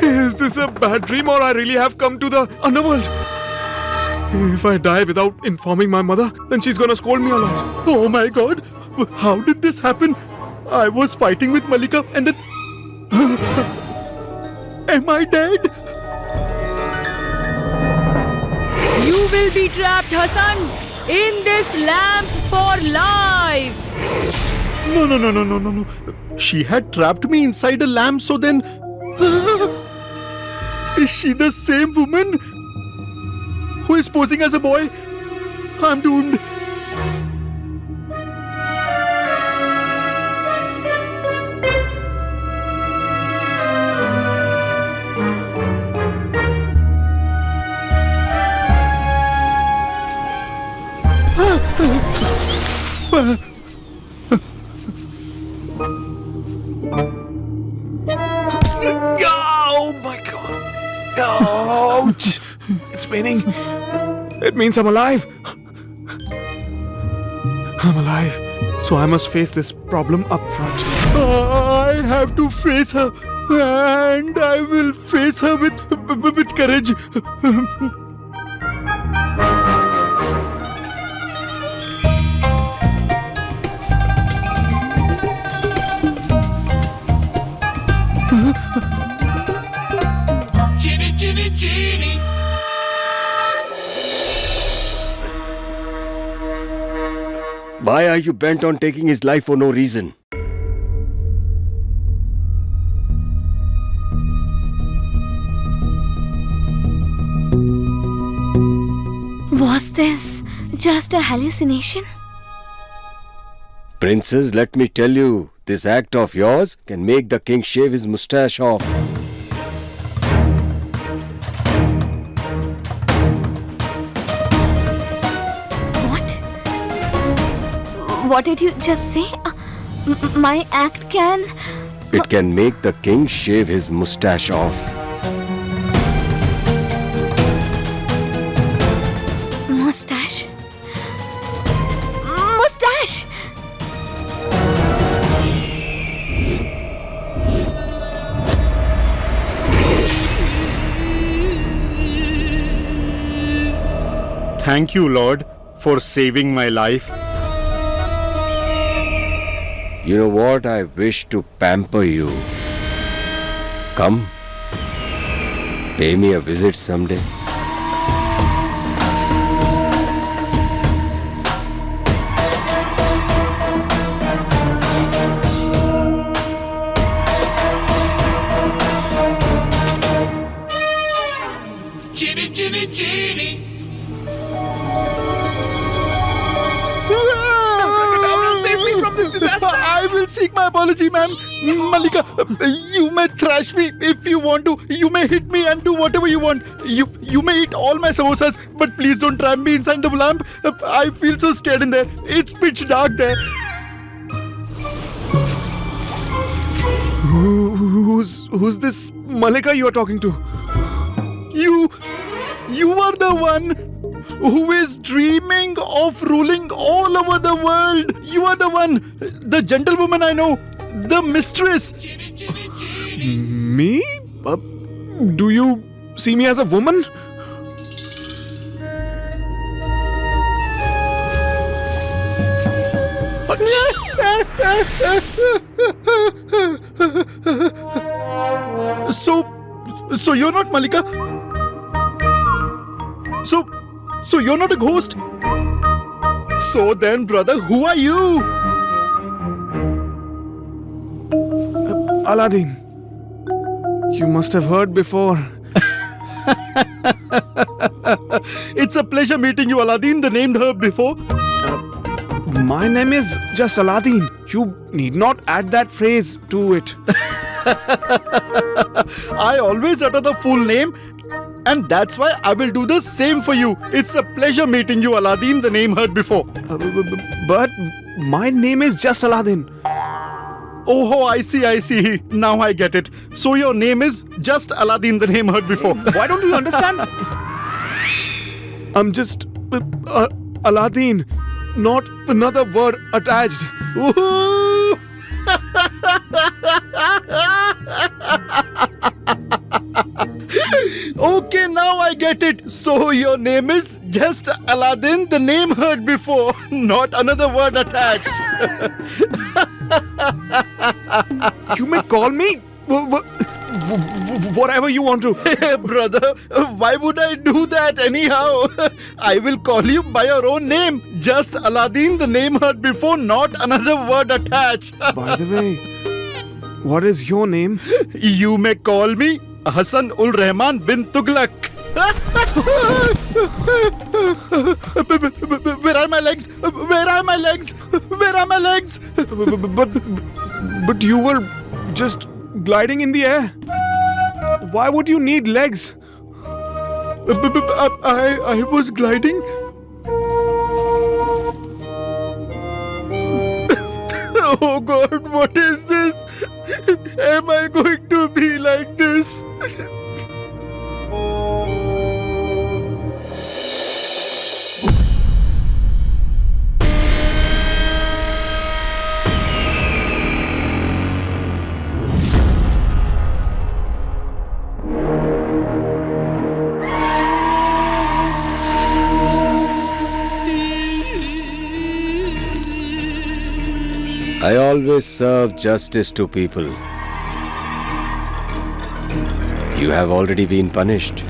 Is this a bad dream or I really have come to the underworld? If I die without informing my mother, then she's gonna scold me a lot. Oh my God! How did this happen? I was fighting with Malika and then... Am I dead? You will be trapped, Hassan, in this lamp for life. No. She had trapped me inside a lamp, so then... Is she the same woman who is posing as a boy? I'm doomed. Oh my God! Ouch! It's paining. It means I'm alive. I'm alive. So I must face this problem up front. I have to face her, and I will face her with courage. Why are you bent on taking his life for no reason? Was this just a hallucination? Princess, let me tell you, this act of yours can make the king shave his mustache off. What did you just say? My act can... It can make the king shave his mustache off. Mustache? Mustache! Thank you, Lord, for saving my life. You know what? I wish to pamper you. Come, pay me a visit someday. Genie. From this disaster. I will seek my apology, ma'am. Malika, you may thrash me if you want to. You may hit me and do whatever you want. You may eat all my samosas, but please don't trap me inside the lamp. I feel so scared in there. It's pitch dark there. Who's this Malika you are talking to? You are the one who is dreaming of ruling all over the world. You are the one, the gentlewoman I know, the mistress. Me? Do you see me as a woman? So you're not Malika? So you're not a ghost? So then, brother, who are you? Aladdin. You must have heard before. It's a pleasure meeting you, Aladdin, the named herb before. My name is just Aladdin. You need not add that phrase to it. I always utter the full name, and that's why I will do the same for you. It's a pleasure meeting you, Aladdin, the name heard before. But my name is just Aladdin. Oh, I see. Now I get it. So your name is just Aladdin, the name heard before. Why don't you understand? I'm just Aladdin, not another word attached. Ooh. Okay, now I get it. So your name is just Aladdin, the name heard before, not another word attached. You may call me whatever you want to. Hey, brother, why would I do that anyhow? I will call you by your own name. Just Aladdin, the name heard before, not another word attached. By the way, what is your name? You may call me Hassan ul Rahman bin Tughlaq. Where are my legs? Where are my legs? Where are my legs? But you were just gliding in the air. Why would you need legs? I was gliding. Oh God, what is this? Am I going to be like this? I always serve justice to people. You have already been punished.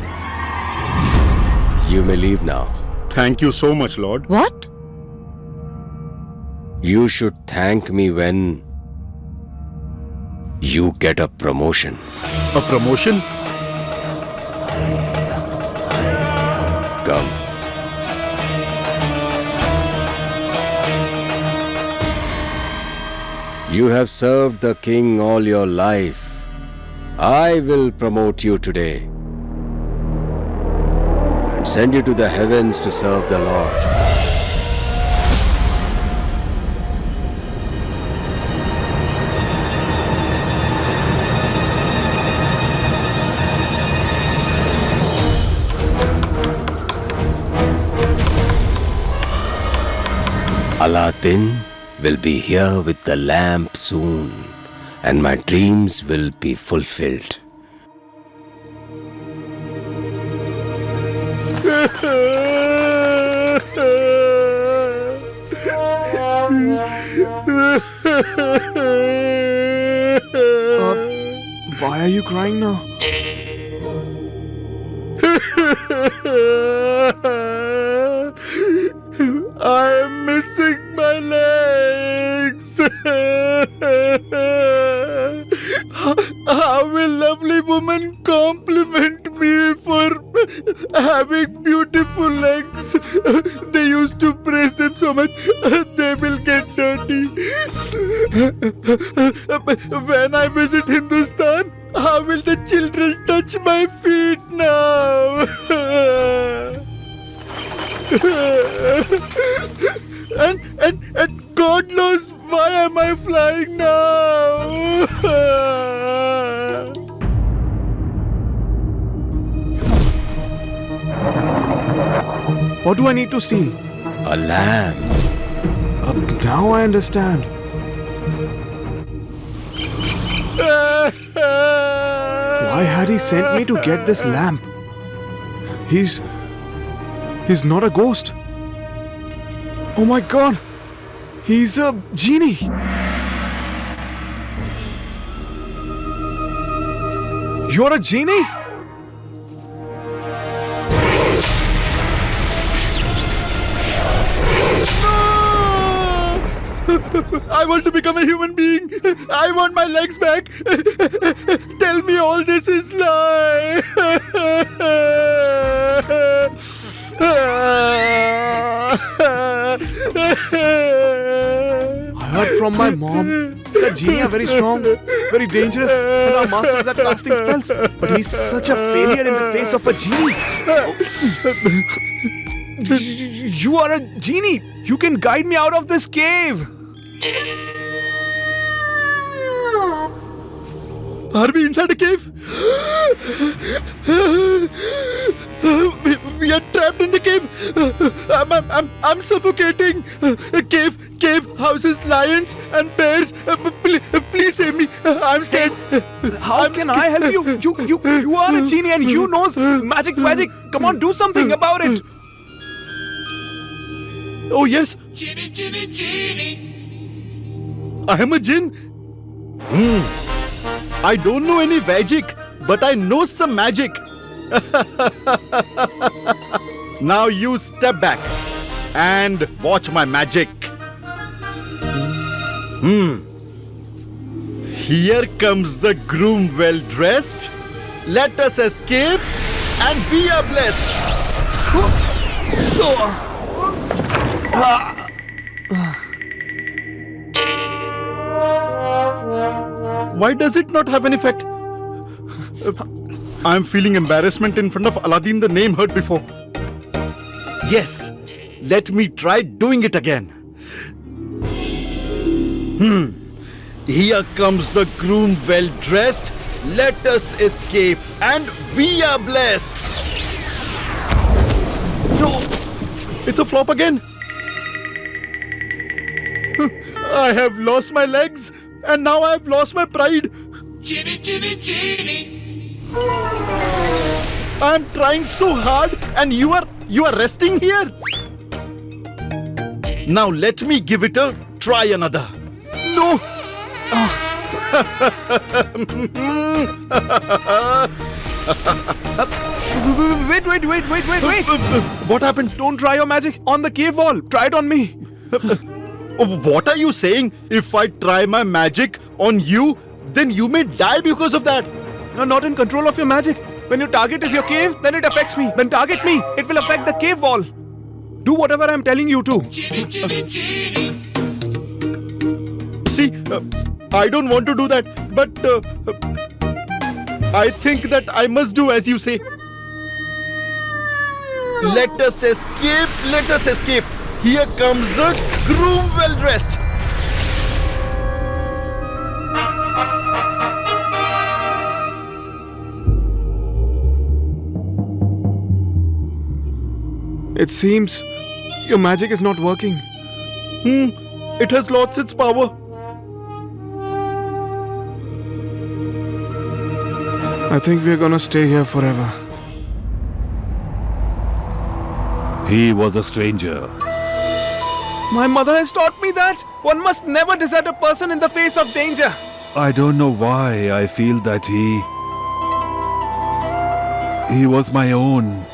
You may leave now. Thank you so much, Lord. What? You should thank me when you get a promotion. A promotion? Come. You have served the king all your life. I will promote you today and send you to the heavens to serve the Lord. Aladdin will be here with the lamp soon, and my dreams will be fulfilled. Why are you crying now? I am missing my legs. How will lovely woman compliment me for having beautiful legs? They used to praise them so much, they will get dirty. When I visit Hindustan, how will the children touch my feet now? And God knows why am I flying now? What do I need to steal? A lamp. Now I understand. Why had he sent me to get this lamp? He's not a ghost. Oh my God! He's a genie! You're a genie? I want to become a human being. I want my legs back. Tell me all this is lie. I heard from my mom that genie are very strong, very dangerous, and are masters at casting spells. But he's such a failure in the face of a genie. You are a genie. You can guide me out of this cave. Are we inside a cave? We are trapped in the cave. I'm suffocating. Cave houses lions and bears. Please save me. I'm scared. How I'm can scared. I help you? You are a genie and you knows magic. Come on, do something about it. Oh yes. I am a jinn. I don't know any magic, but I know some magic. Now you step back and watch my magic. Here comes the groom well dressed. Let us escape and we are blessed. Why does it not have an effect? I'm feeling embarrassment in front of Aladdin. The name heard before. Yes, let me try doing it again. Here comes the groom well dressed. Let us escape and we are blessed. No, it's a flop again. I have lost my legs and now I have lost my pride. I am trying so hard and you are resting here. Now let me give it a try another. No. Wait. What happened? Don't try your magic on the cave wall. Try it on me. What are you saying? If I try my magic on you, then you may die because of that. You're not in control of your magic. When your target is your cave, then it affects me. Then target me. It will affect the cave wall. Do whatever I'm telling you to. See, I don't want to do that, but I think that I must do as you say. Let us escape, let us escape. Here comes the groom well dressed. It seems your magic is not working. It has lost its power. I think we're gonna stay here forever. He was a stranger. My mother has taught me that one must never desert a person in the face of danger. I don't know why I feel that he was my own.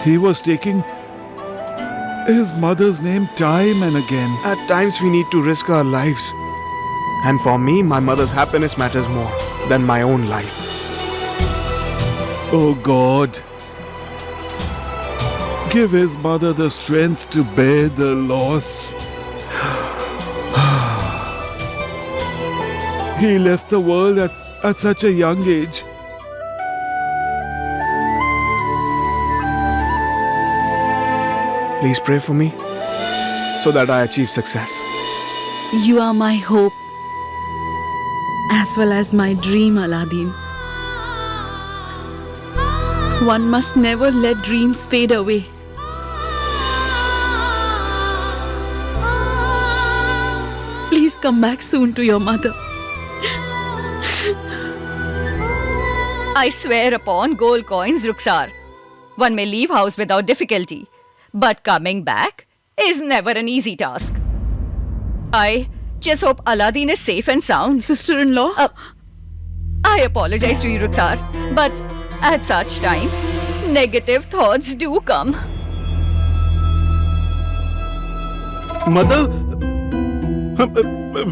He was taking his mother's name time and again. At times we need to risk our lives. And for me, my mother's happiness matters more than my own life. Oh God, give his mother the strength to bear the loss. He left the world at such a young age. Please pray for me so that I achieve success. You are my hope as well as my dream, Aladdin. One must never let dreams fade away. Please come back soon to your mother. I swear upon gold coins, Rukhsar. One may leave house without difficulty, but coming back is never an easy task. I just hope Aladdin is safe and sound. Sister-in-law? I apologize to you, Rukhsar, but at such time, negative thoughts do come. Mother,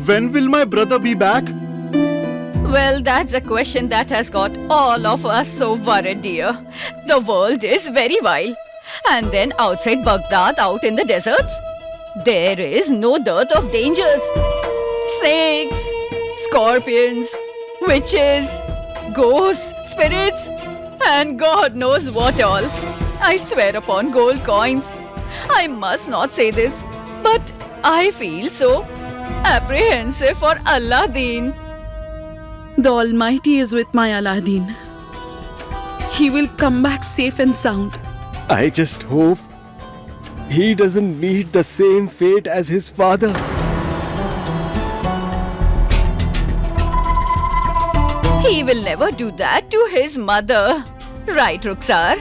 when will my brother be back? Well, that's a question that has got all of us so worried, dear. The world is very wild. And then outside Baghdad, out in the deserts, there is no dearth of dangers. Snakes, scorpions, witches, ghosts, spirits, and God knows what all. I swear upon gold coins. I must not say this, but I feel so apprehensive for Aladdin. The Almighty is with my Aladdin. He will come back safe and sound. I just hope he doesn't meet the same fate as his father. He will never do that to his mother. Right, Rukhsar?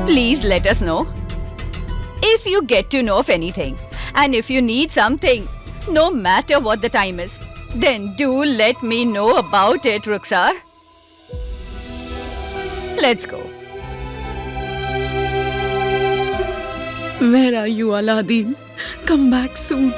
Please let us know if you get to know of anything. And if you need something, no matter what the time is, then do let me know about it, Rukhsar. Let's go. Where are you, Aladdin? Come back soon.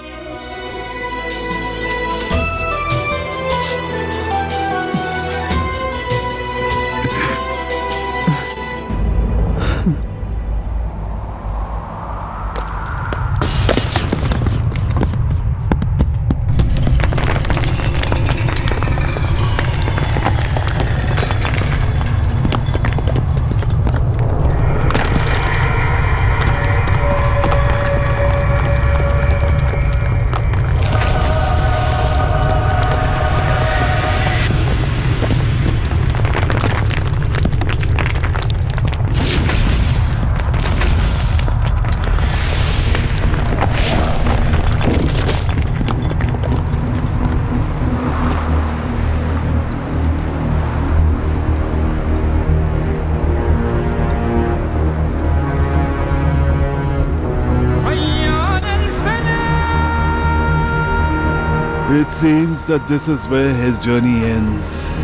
It seems that this is where his journey ends.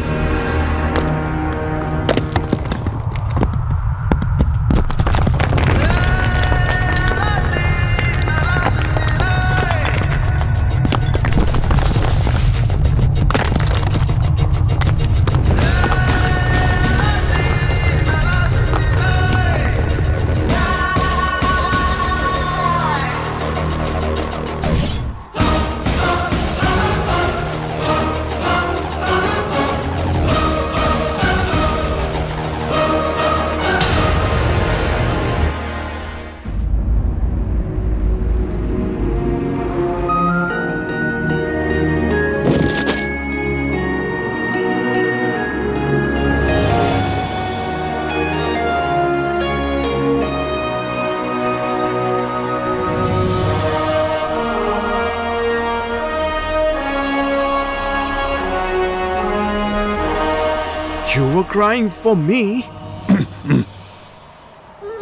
You were crying for me?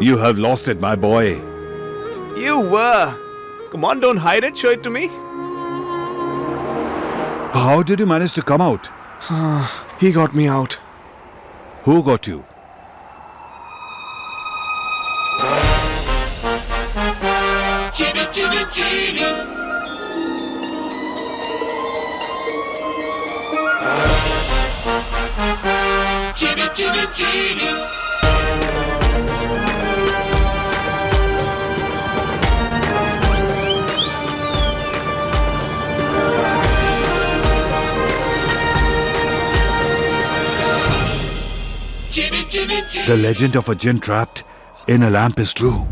You have lost it, my boy. You were. Come on, don't hide it. Show it to me. How did you manage to come out? He got me out. Who got you? The legend of a jinn trapped in a lamp is true.